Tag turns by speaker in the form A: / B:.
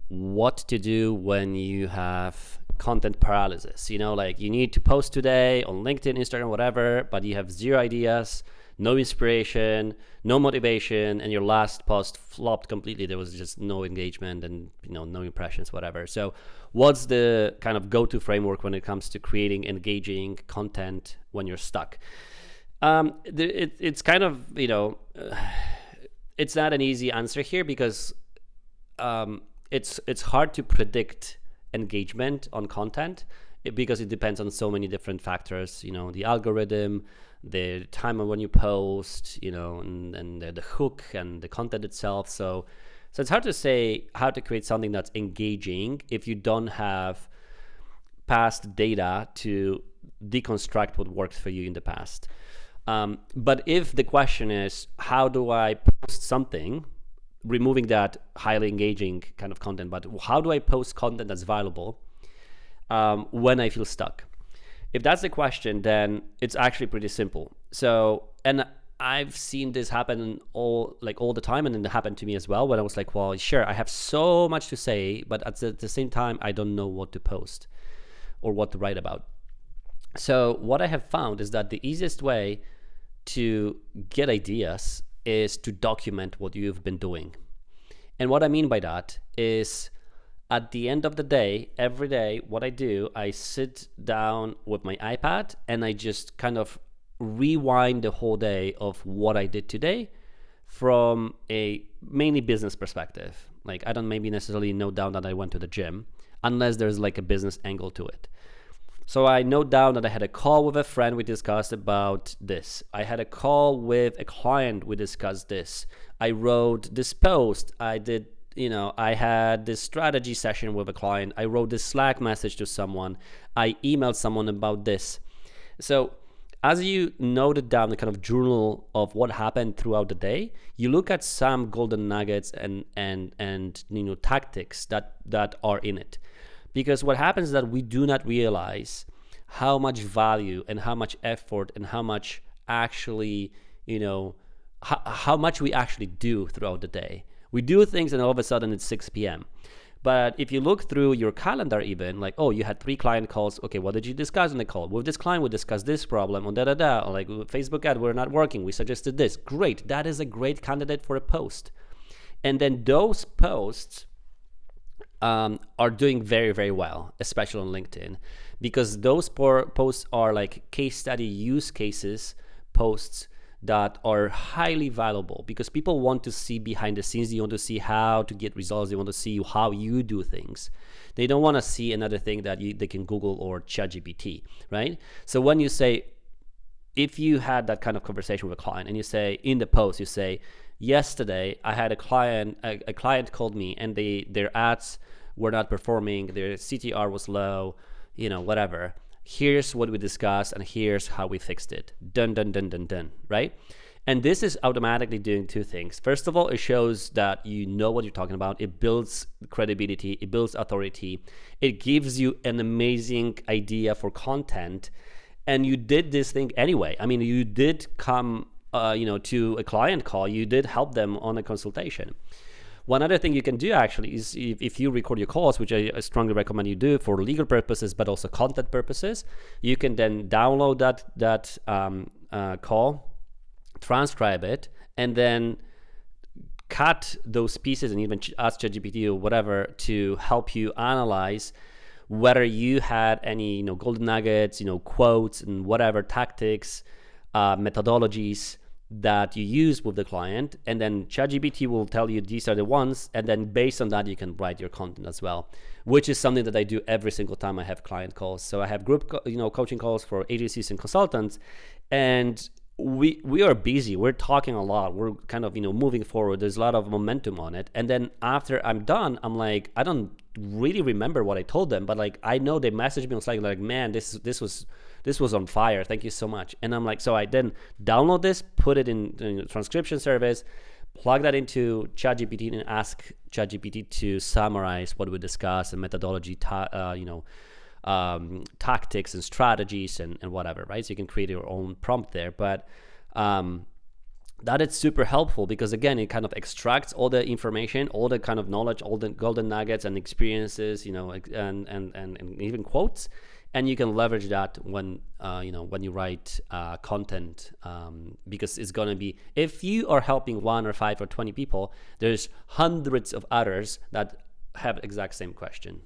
A: what to do when you have content paralysis. Like you need to post today on LinkedIn, Instagram, whatever, but you have zero ideas, no inspiration, no motivation, and your last post flopped completely. There was just no engagement and no impressions, whatever. So what's the kind of go-to framework when it comes to creating engaging content when you're stuck? It's kind of, it's not an easy answer here because it's hard to predict engagement on content because it depends on so many different factors, the algorithm, the time of when you post, and the hook and the content itself. So it's hard to say how to create something that's engaging if you don't have past data to deconstruct what worked for you in the past. But if the question is, how do I post something, removing that highly engaging kind of content, but how do I post content that's valuable when I feel stuck? If that's the question, then it's actually pretty simple. So, and I've seen this happen all the time, and then it happened to me as well when I was like, well, sure, I have so much to say, but at the same time, I don't know what to post or what to write about. So what I have found is that the easiest way to get ideas is to document what you've been doing. And what I mean by that is, at the end of the day, every day, what I do, I sit down with my iPad and I just kind of rewind the whole day of what I did today from a mainly business perspective. Like, I don't maybe necessarily note down that I went to the gym unless there's like a business angle to it. So I note down that I had a call with a friend, we discussed about this. I had a call with a client, we discussed this. I wrote this post, I had this strategy session with a client. I wrote this Slack message to someone. I emailed someone about this. So as you noted down the kind of journal of what happened throughout the day, you look at some golden nuggets and tactics that are in it. Because what happens is that we do not realize how much value and how much effort and how much actually, how much we actually do throughout the day. We do things and all of a sudden it's 6 p.m. But if you look through your calendar even, like, oh, you had 3 client calls. Okay, what did you discuss in the call? With this client, we discussed this problem on or like Facebook ad, we're not working. We suggested this. Great. That is a great candidate for a post. And then those posts are doing very, very well, especially on LinkedIn, because those posts are like case study use cases posts that are highly valuable because people want to see behind the scenes. They want to see how to get results. They want to see how you do things. They don't want to see another thing that they can Google or ChatGPT, right? So when you say, if you had that kind of conversation with a client and you say in the post, you say, yesterday I had a client called me and their ads were not performing, their CTR was low, whatever. Here's what we discussed and here's how we fixed it. Done, done, done, done, done, right? And this is automatically doing two things. First of all, it shows that you know what you're talking about. It builds credibility, it builds authority. It gives you an amazing idea for content. And you did this thing anyway. I mean, you did come to a client call, you did help them on a consultation. One other thing you can do actually is if you record your calls, which I strongly recommend you do for legal purposes, but also content purposes, you can then download that call, transcribe it, and then cut those pieces and even ask ChatGPT or whatever to help you analyze whether you had any golden nuggets, quotes and whatever tactics, methodologies that you use with the client, and then ChatGPT will tell you these are the ones, and then based on that you can write your content as well, which is something that I do every single time I have client calls. So I have group coaching calls for agencies and consultants, and we are busy, we're talking a lot, we're kind of moving forward, there's a lot of momentum on it, and then after I'm done, I'm like, I don't really remember what I told them, but like I know they messaged me on Slack like, man, this was on fire, thank you so much. And I'm like, so I then download this, put it in transcription service, plug that into ChatGPT and ask ChatGPT to summarize what we discussed and methodology, tactics and strategies and whatever, right? So you can create your own prompt there. But
B: that is super helpful, because again, it kind of extracts all the information, all the kind of knowledge, all the golden nuggets and experiences, and even quotes, and you can leverage that when when you write content, because it's going to be, if you are helping 1 or 5 or 20 people, there's hundreds of others that have exact same question.